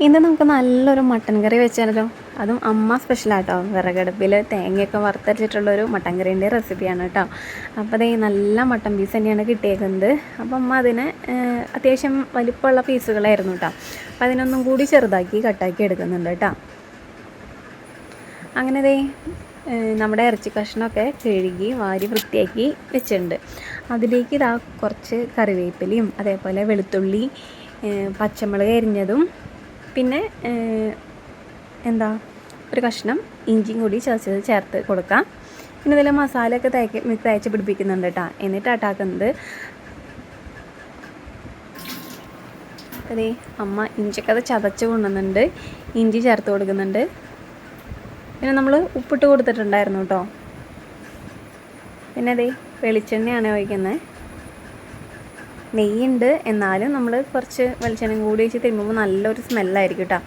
ഇന്ന് നമുക്ക് നല്ലൊരു മട്ടൻ കറി വെച്ചാലോ. അതും അമ്മ സ്പെഷ്യലാട്ടോ. വിറകടുപ്പിൽ തേങ്ങയൊക്കെ വറുത്തരച്ചിട്ടുള്ളൊരു മട്ടൻ കറീൻ്റെ റെസിപ്പിയാണ് കേട്ടോ. അപ്പോൾ അതേ നല്ല മട്ടൻ പീസ് തന്നെയാണ് കിട്ടിയേക്കുന്നത്. അപ്പം അമ്മ അതിനെ അത്യാവശ്യം വലിപ്പമുള്ള പീസുകളായിരുന്നു കേട്ടോ. അപ്പം അതിനൊന്നും കൂടി ചെറുതാക്കി കട്ടാക്കി എടുക്കുന്നുണ്ട് കേട്ടോ. അങ്ങനെ ദേ നമ്മുടെ ഇറച്ചി കഷ്ണമൊക്കെ കഴുകി വാരി വൃത്തിയാക്കി വെച്ചിട്ടുണ്ട്. അതിലേക്ക് ഇതാ കുറച്ച് കറിവേപ്പിലയും അതേപോലെ വെളുത്തുള്ളി, പച്ചമുളക് അരിഞ്ഞതും, പിന്നെ ഒരു കഷ്ണം ഇഞ്ചിയും കൂടി ചതച്ചത് ചേർത്ത് കൊടുക്കാം. പിന്നെ ഇതിൽ മസാലയൊക്കെ തേച്ച് പിടിപ്പിക്കുന്നുണ്ട് കേട്ടോ. എന്നിട്ട് ആട്ടാക്കുന്നത് അതേ അമ്മ ഇഞ്ചിയൊക്കെ അത് ചതച്ച് കൊണ്ടുവന്നുണ്ട്. ഇഞ്ചി ചേർത്ത് കൊടുക്കുന്നുണ്ട്. പിന്നെ നമ്മൾ ഉപ്പിട്ട് കൊടുത്തിട്ടുണ്ടായിരുന്നു കേട്ടോ. പിന്നെ അതേ വെളിച്ചെണ്ണയാണ് ഒഴിക്കുന്നത്. നെയ്യുണ്ട്, എന്നാലും നമ്മൾ കുറച്ച് വെളിച്ചെണ്ണയും കൂടി വെച്ച് തിരുമ്പുമ്പോൾ നല്ലൊരു സ്മെല്ലായിരിക്കും കേട്ടോ.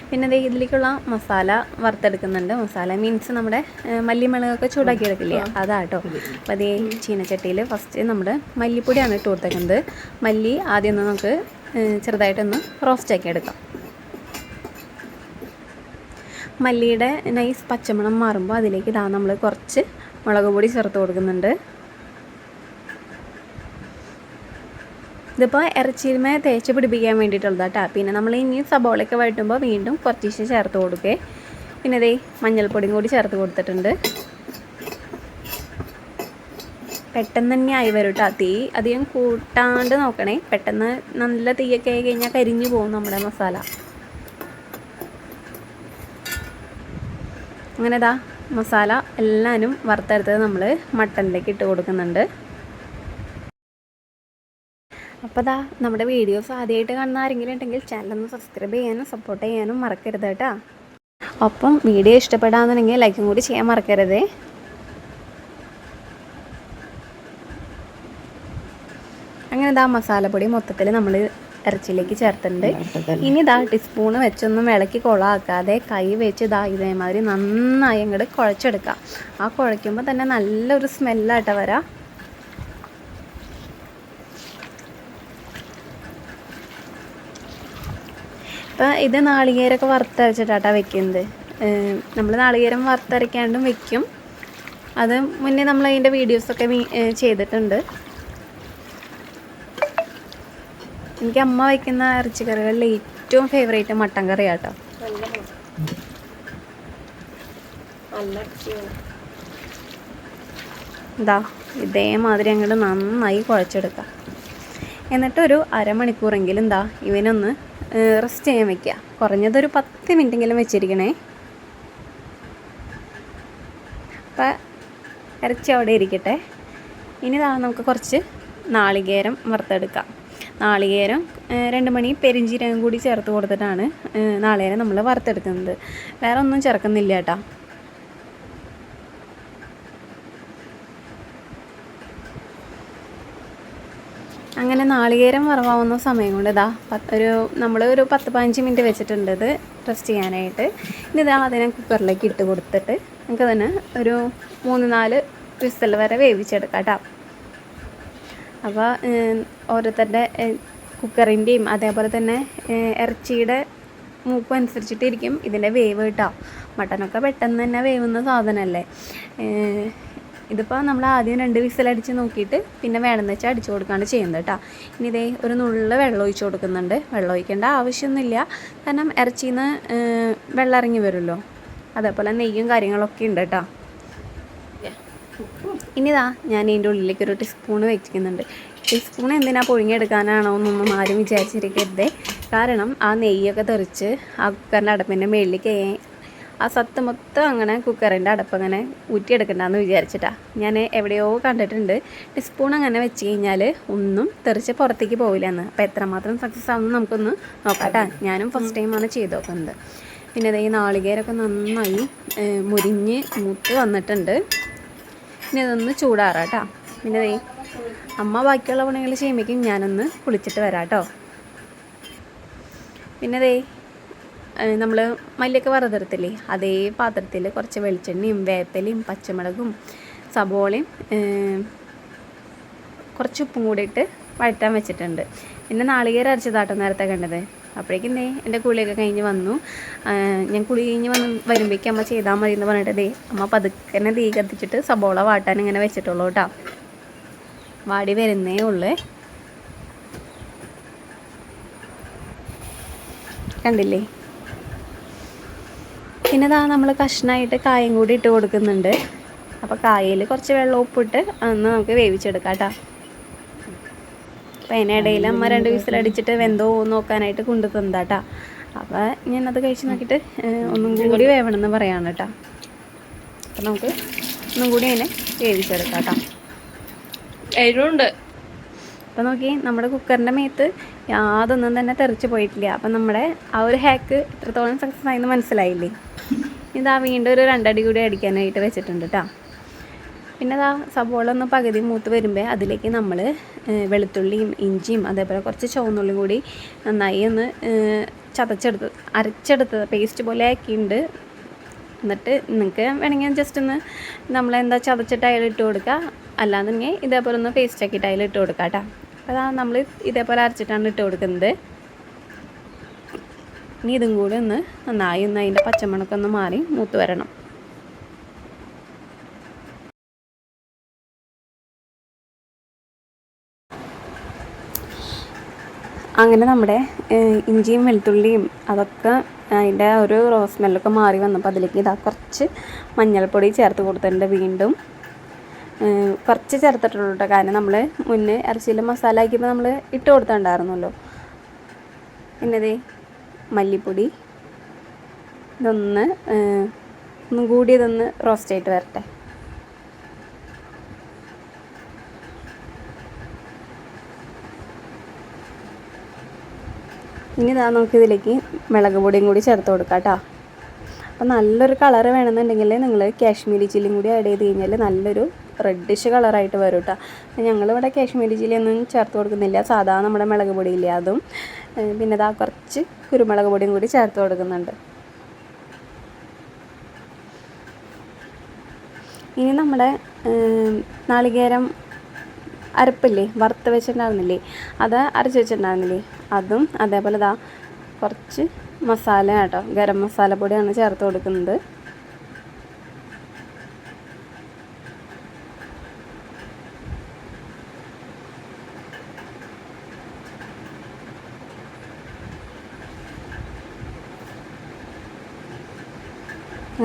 പിന്നെ അതേ ഇതിലേക്കുള്ള മസാല വറുത്തെടുക്കുന്നുണ്ട്. മസാല മീൻസ് നമ്മുടെ മല്ലിമുളകൊക്കെ ചൂടാക്കി എടുക്കില്ലേ, അതാട്ടോ. അപ്പോൾ അതേ ചീനച്ചട്ടിയിൽ ഫസ്റ്റ് നമ്മുടെ മല്ലിപ്പൊടിയാണ് ഇട്ട് കൊടുത്തേക്കുന്നത്. മല്ലി ആദ്യം ഒന്ന് നമുക്ക് ചെറുതായിട്ടൊന്ന് റോസ്റ്റാക്കി എടുക്കാം. മല്ലിയുടെ നൈസ് പച്ചമണം മാറുമ്പോൾ അതിലേക്ക് ഇതാ നമ്മൾ കുറച്ച് മുളക് പൊടി ചേർത്ത് കൊടുക്കുന്നുണ്ട്. ഇതിപ്പോൾ ഇറച്ചിയിന്മേ തേച്ച് പിടിപ്പിക്കാൻ വേണ്ടിയിട്ടുള്ളതാണ് കേട്ടോ. പിന്നെ നമ്മൾ ഇനി സബോളയൊക്കെ വഴറ്റുമ്പോൾ വീണ്ടും കുറച്ച് ചേർത്ത് കൊടുക്കേ. പിന്നെ ഇതേ മഞ്ഞൾപ്പൊടിയും കൂടി ചേർത്ത് കൊടുത്തിട്ടുണ്ട്. പെട്ടെന്ന് തന്നെ ആയി വരും കേട്ടോ. തീ അധികം കൂട്ടാണ്ട് നോക്കണേ. പെട്ടെന്ന് നല്ല തീയൊക്കെ ആയി കഴിഞ്ഞാൽ കരിഞ്ഞു പോകും നമ്മുടെ മസാല. അങ്ങനെ ഇതാ മസാല എല്ലാവരും വറുത്തെടുത്തത് നമ്മൾ മട്ടനിലേക്ക് ഇട്ട് കൊടുക്കുന്നുണ്ട്. അപ്പോൾ ഇതാ നമ്മുടെ വീഡിയോസ് ആദ്യമായിട്ട് കാണുന്ന ആരെങ്കിലും ഉണ്ടെങ്കിൽ ചാനലൊന്ന് സബ്സ്ക്രൈബ് ചെയ്യാനും സപ്പോർട്ട് ചെയ്യാനും മറക്കരുത് കേട്ടോ. ഒപ്പം വീഡിയോ ഇഷ്ടപ്പെടാമെന്നുണ്ടെങ്കിൽ ലൈക്കും കൂടി ചെയ്യാൻ മറക്കരുതേ. അങ്ങനെ ഇതാ മസാലപ്പൊടി മൊത്തത്തിൽ നമ്മൾ ഇറച്ചിയിലേക്ക് ചേർത്തിട്ടുണ്ട്. ഇനി ഇതാ ടീസ്പൂണ് വെച്ചൊന്നും ഇളക്കി കൊളാക്കാതെ കൈ വെച്ച് ഇതാ ഇതേമാതിരി നന്നായി അങ്ങോട്ട് കുഴച്ചെടുക്കാം. ആ കുഴയ്ക്കുമ്പോൾ തന്നെ നല്ലൊരു സ്മെല്ലാട്ടോ വരാം. ഇപ്പം ഇത് നാളികേരമൊക്കെ വറുത്തരച്ചിട്ടാട്ടോ വെക്കുന്നത്. നമ്മൾ നാളികേരം വറുത്തരയ്ക്കാണ്ടും വെക്കും. അത് മുന്നേ നമ്മൾ അതിൻ്റെ വീഡിയോസൊക്കെ ചെയ്തിട്ടുണ്ട്. എനിക്ക് അമ്മ വയ്ക്കുന്ന ഇറച്ചിക്കറികളിൽ ഏറ്റവും ഫേവറേറ്റ് മട്ടൻ കറിയാട്ടോ. ഇതാ ഇതേമാതിരി അങ്ങോട്ട് നന്നായി കുഴച്ചെടുക്കാം. എന്നിട്ടൊരു അരമണിക്കൂറെങ്കിലും എന്താ ഇവനൊന്ന് റെസ്റ്റ് ചെയ്യാൻ വയ്ക്കുക. കുറഞ്ഞതൊരു 10 മിനിറ്റെങ്കിലും വെച്ചിരിക്കണേ. അപ്പം ഇറച്ചി അവിടെ ഇരിക്കട്ടെ. ഇനി നമുക്ക് കുറച്ച് നാളികേരം വറുത്തെടുക്കാം. നാളികേരം 2 മണി പെരിഞ്ചീരകം കൂടി ചേർത്ത് കൊടുത്തിട്ടാണ് നാളികേരം നമ്മൾ വറുത്തെടുക്കുന്നത്. വേറെ ഒന്നും ചേർക്കുന്നില്ല കേട്ടോ. അങ്ങനെ നാളികേരം വറവാവുന്ന സമയം കൊണ്ട് ഇതാ നമ്മൾ ഒരു 10-15 മിനിറ്റ് വെച്ചിട്ടുണ്ട് ഇത് റെസ്റ്റ് ചെയ്യാനായിട്ട്. ഇനി ഇതാ അതിനെ കുക്കറിലേക്ക് ഇട്ട് കൊടുത്തിട്ട് നമുക്ക് തന്നെ ഒരു 3-4 വിസിൽ വരെ വേവിച്ചെടുക്കാം കേട്ടോ. അപ്പോൾ ഓരോരുത്തരുടെ കുക്കറിൻ്റെയും അതേപോലെ തന്നെ ഇറച്ചിയുടെ മൂപ്പ് അനുസരിച്ചിട്ടിരിക്കും ഇതിൻ്റെ വേവ് കേട്ടോ. മട്ടനൊക്കെ പെട്ടെന്ന് തന്നെ വേവുന്ന സാധനമല്ലേ. ഇതിപ്പോൾ നമ്മൾ ആദ്യം 2 വിസിലടിച്ച് നോക്കിയിട്ട് പിന്നെ വേണമെന്ന് വെച്ചാൽ അടിച്ചു കൊടുക്കാണ്ട് ചെയ്യുന്നത് കേട്ടോ. ഇനി ഇതേ ഒരു നുള്ള വെള്ളം ഒഴിച്ച് കൊടുക്കുന്നുണ്ട്. വെള്ളം ഒഴിക്കേണ്ട ആവശ്യമൊന്നുമില്ല, കാരണം ഇറച്ചിയിൽ നിന്ന് വെള്ളം ഇറങ്ങി വരുമല്ലോ. അതേപോലെ നെയ്യും കാര്യങ്ങളൊക്കെ ഉണ്ട് കേട്ടോ. ഇനിതാ ഞാൻ ഇതിൻ്റെ ഉള്ളിലേക്ക് ഒരു ടീസ്പൂണ് വെച്ചിരിക്കുന്നുണ്ട്. ടീസ്പൂൺ എന്തിനാണ് പുഴുങ്ങിയെടുക്കാനാണോ എന്നൊന്നും ആരും വിചാരിച്ചിരിക്കരുതേ. കാരണം ആ നെയ്യൊക്കെ തെറിച്ച് ആ കുക്കറിൻ്റെ അടപ്പിൻ്റെ മുകളിലേക്ക് ആ സത്ത് മൊത്തം അങ്ങനെ കുക്കറിൻ്റെ അടപ്പ് അങ്ങനെ ഊറ്റിയെടുക്കണ്ടെന്ന് വിചാരിച്ചിട്ടാണ്. ഞാൻ എവിടെയോ കണ്ടിട്ടുണ്ട് ടീസ്പൂൺ അങ്ങനെ വെച്ച് കഴിഞ്ഞാൽ ഒന്നും തെറിച്ച് പുറത്തേക്ക് പോവില്ല എന്ന്. അപ്പോൾ എത്രമാത്രം സക്സസ് ആവുമെന്ന് നമുക്കൊന്ന് നോക്കാട്ടോ. ഞാനും ഫസ്റ്റ് ടൈമാണ് ചെയ്ത് നോക്കുന്നത്. പിന്നെ ഈ നാളികേരമൊക്കെ നന്നായി മുരിഞ്ഞ് മൂത്ത് വന്നിട്ടുണ്ട്. ഇനി അതൊന്ന് ചൂടാറാം കേട്ടോ. പിന്നെ അമ്മ ബാക്കിയുള്ള പണികൾ ചെയ്യുമ്പോഴേക്കും ഞാനൊന്ന് കുളിച്ചിട്ട് വരാം കേട്ടോ. പിന്നെ നമ്മൾ മല്ലിയൊക്കെ വറുതെടുത്തില്ലേ, അതേ പാത്രത്തിൽ കുറച്ച് വെളിച്ചെണ്ണയും വേപ്പിലയും പച്ചമുളകും സബോളയും കുറച്ച് ഉപ്പും കൂടി ഇട്ട് വഴറ്റാൻ വെച്ചിട്ടുണ്ട്. പിന്നെ നാളികേരം അരച്ചതാട്ടോ നേരത്തെ കണ്ടത്. അപ്പോഴേക്കും എൻ്റെ കുളിയൊക്കെ കഴിഞ്ഞ് വന്നു. ഞാൻ കുളി കഴിഞ്ഞ് വരുമ്പോഴേക്കും അമ്മ ചെയ്താൽ മതി എന്ന് പറഞ്ഞിട്ട് അമ്മ പതുക്കെ തീ കത്തിച്ചിട്ട് സബോള വാട്ടാൻ ഇങ്ങനെ വെച്ചിട്ടുള്ളൂ കേട്ടോ. വാടി വരുന്നേ ഉള്ളൂ. കണ്ടില്ലേ? പിന്നെ നമ്മൾ കഷ്ണമായിട്ട് കായം കൂടി ഇട്ട് കൊടുക്കുന്നുണ്ട്. അപ്പോൾ കായയിൽ കുറച്ച് വെള്ളം ഉപ്പിട്ട് അന്ന് നമുക്ക് വേവിച്ചെടുക്കാം കേട്ടോ. അപ്പോൾ അതിനിടയിൽ അമ്മ 2 വിസിലടിച്ചിട്ട് വെന്തോ നോക്കാനായിട്ട് കൊണ്ടു തന്നതാട്ടോ. അപ്പോൾ ഞാനത് കഴിച്ച് നോക്കിയിട്ട് ഒന്നും കൂടി വേവണമെന്ന് പറയാണ് കേട്ടോ. അപ്പോൾ നമുക്ക് ഒന്നും കൂടി അതിനെ വേവിച്ചെടുക്കാം കേട്ടോ. എരിവുണ്ട്. അപ്പോൾ നോക്കി, നമ്മുടെ കുക്കറിൻ്റെ മേത്ത് യാതൊന്നും തന്നെ തെറിച്ച് പോയിട്ടില്ല. അപ്പം നമ്മുടെ ആ ഒരു ഹാക്ക് എത്രത്തോളം സക്സസ് ആയെന്ന് മനസ്സിലായില്ലേ? വീണ്ടും ഒരു 2 അടി കൂടി അടിക്കാനായിട്ട് വെച്ചിട്ടുണ്ട് കേട്ടോ. പിന്നെ സബോള ഒന്ന് പകുതി മൂത്ത് വരുമ്പോൾ അതിലേക്ക് നമ്മൾ വെളുത്തുള്ളിയും ഇഞ്ചിയും അതേപോലെ കുറച്ച് ചുവന്നുള്ളിയും കൂടി നന്നായി ഒന്ന് അരച്ചെടുത്ത് പേസ്റ്റ് പോലെ ആക്കിയിട്ടുണ്ട്. എന്നിട്ട് നിങ്ങൾക്ക് വേണമെങ്കിൽ ജസ്റ്റ് ഒന്ന് നമ്മളെന്താ ചതച്ചിട്ട് അതിലിട്ട് കൊടുക്കുക, അല്ലാന്നുണ്ടെങ്കിൽ ഇതേപോലെ ഒന്ന് പേസ്റ്റ് ആക്കിയിട്ട് അതിലിട്ട് കൊടുക്കുക കേട്ടോ. അപ്പോൾ നമ്മൾ ഇതേപോലെ അരച്ചിട്ടാണ് ഇട്ട് കൊടുക്കുന്നത്. ഇനി ഇതും കൂടി ഒന്ന് നന്നായി അതിൻ്റെ പച്ചമണക്കം ഒന്ന് മാറി മൂത്ത് വരണം. അങ്ങനെ നമ്മുടെ ഇഞ്ചിയും വെളുത്തുള്ളിയും അതൊക്കെ അതിൻ്റെ ഒരു റോസ് സ്മെല്ലൊക്കെ മാറി വന്നപ്പോൾ അതിലേക്ക് കുറച്ച് മഞ്ഞൾപ്പൊടി ചേർത്ത് കൊടുത്തിട്ടുണ്ട്. വീണ്ടും കുറച്ച് ചേർത്തിട്ടുള്ളൂ കേട്ടോ. കാരണം നമ്മൾ മുന്നേ ഇറച്ചിയിൽ മസാല ആക്കിയപ്പോൾ നമ്മൾ ഇട്ട് കൊടുത്തിട്ടുണ്ടായിരുന്നല്ലോ. പിന്നെ മല്ലിപ്പൊടി ഒന്നും കൂടി ഇതൊന്ന് റോസ്റ്റ് ആയിട്ട് വരട്ടെ. ഇനി നമുക്കിതിലേക്ക് മുളക് പൊടിയും കൂടി ചേർത്ത് കൊടുക്കാം കേട്ടോ. അപ്പോൾ നല്ലൊരു കളറ് വേണമെന്നുണ്ടെങ്കിൽ നിങ്ങൾ കാശ്മീരി ചില്ലിയും കൂടി ആഡ് ചെയ്ത് കഴിഞ്ഞാൽ നല്ലൊരു റെഡിഷ് കളറായിട്ട് വരും കേട്ടോ. ഞങ്ങളിവിടെ കാശ്മീരി ചില്ലി ഒന്നും ചേർത്ത് കൊടുക്കുന്നില്ല, സാധാരണ നമ്മുടെ മുളക് പൊടിയില്ലേ അതും. പിന്നെ കുറച്ച് കുരുമുളക് പൊടിയും കൂടി ചേർത്ത് കൊടുക്കുന്നുണ്ട്. ഇനി നമ്മുടെ നാളികേരം അരപ്പില്ലേ, വറുത്ത് വെച്ചിട്ടുണ്ടായിരുന്നില്ലേ, അത് അരച്ച് വെച്ചിട്ടുണ്ടായിരുന്നില്ലേ, അതും അതേപോലെ കുറച്ച് മസാല കേട്ടോ, ഗരം മസാല പൊടിയാണ് ചേർത്ത് കൊടുക്കുന്നത്.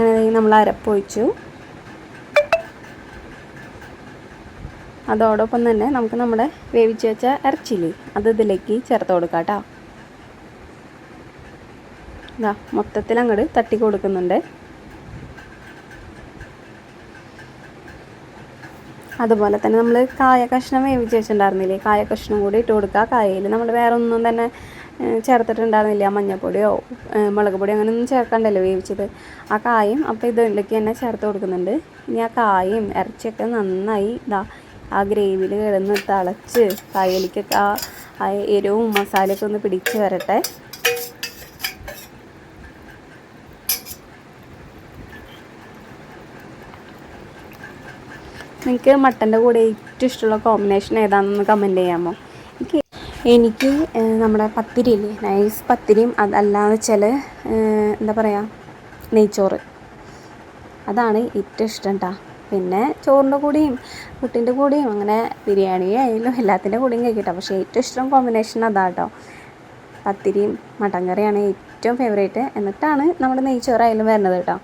അങ്ങനെ നമ്മൾ അരപ്പൊഴിച്ചു. അതോടൊപ്പം തന്നെ നമുക്ക് നമ്മുടെ വേവിച്ച് വെച്ച ഇറച്ചിയില്ലേ അത് ഇതിലേക്ക് ചേർത്ത് കൊടുക്കാം കേട്ടോ. മൊത്തത്തിൽ അങ്ങോട്ട് തട്ടി കൊടുക്കുന്നുണ്ട്. അതുപോലെ തന്നെ നമ്മൾ കായ കഷ്ണം വേവിച്ച് വെച്ചിട്ടുണ്ടായിരുന്നില്ലേ, കായ കഷ്ണം കൂടി ഇട്ട് കൊടുക്കുക. കായയിൽ നമ്മൾ വേറെ ഒന്നും തന്നെ ചേർത്തിട്ടുണ്ടായിരുന്നില്ല, മഞ്ഞൾപ്പൊടിയോ മുളക് പൊടിയോ അങ്ങനെ ഒന്നും ചേർക്കണ്ടല്ലോ വേവിച്ചത്. ആ കായും അപ്പോൾ ഇതിലേക്ക് തന്നെ ചേർത്ത് കൊടുക്കുന്നുണ്ട്. ഇനി ആ കായും ഇറച്ചിയൊക്കെ നന്നായി ആ ഗ്രേവിയിൽ കിടന്ന് തിളച്ച് കായലിക്കൊക്കെ ആ എരിവും മസാലയൊക്കെ ഒന്ന് പിടിച്ച് വരട്ടെ. നിങ്ങൾക്ക് മട്ടൻ്റെ കൂടെ ഏറ്റവും ഇഷ്ടമുള്ള കോമ്പിനേഷൻ ഏതാണെന്ന് കമൻറ്റ് ചെയ്യാമോ? എനിക്ക് നമ്മുടെ പത്തിരിയില്ലേ, നൈസ് പത്തിരിയും അതല്ലാന്ന് വെച്ചാൽ എന്താ പറയുക, നെയ്ച്ചോറ്, അതാണ് ഏറ്റവും ഇഷ്ടം കേട്ടോ. പിന്നെ ചോറിൻ്റെ കൂടെയും പുട്ടിൻ്റെ കൂടെയും അങ്ങനെ ബിരിയാണി ആയാലും എല്ലാത്തിൻ്റെ കൂടെയും കഴിക്കട്ടോ. പക്ഷേ ഏറ്റവും ഇഷ്ടം കോമ്പിനേഷൻ അതാണ് കേട്ടോ. പത്തിരിയും മട്ടൻ കറിയാണ് ഏറ്റവും ഫേവറേറ്റ്. എന്നിട്ടാണ് നമ്മൾ നെയ്ച്ചോറായാലും വരുന്നത് കേട്ടോ.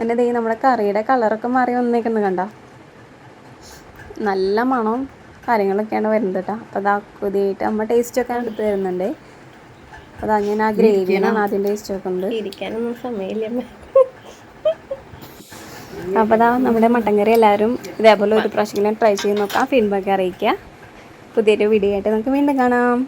എൻ്റെ നമ്മുടെ കറിയുടെ കളറൊക്കെ മാറി വന്നേക്കുന്നത് കണ്ടോ, നല്ല മണവും കാര്യങ്ങളൊക്കെയാണ് വരുന്നത് കേട്ടോ. അപ്പോൾ പുതിയായിട്ട് അമ്മ ടേസ്റ്റൊക്കെ എടുത്ത് തരുന്നുണ്ട്. അപ്പോൾ ഞാൻ ആ ഗ്രേവിയാണ് ആദ്യം ടേസ്റ്റ് നോക്കുന്നത്. ഇരിക്കാനൊന്നും സമയമില്ല. അപ്പോൾ നമ്മുടെ മട്ടൻ കറി എല്ലാവരും ഇതേപോലെ ഒരു പ്രാവശ്യം ട്രൈ ചെയ്ത് നോക്കാം, ഫീഡ്ബാക്ക് അറിയിക്കുക. പുതിയൊരു വീഡിയോ ആയിട്ട് നമുക്ക് വീണ്ടും കാണാം.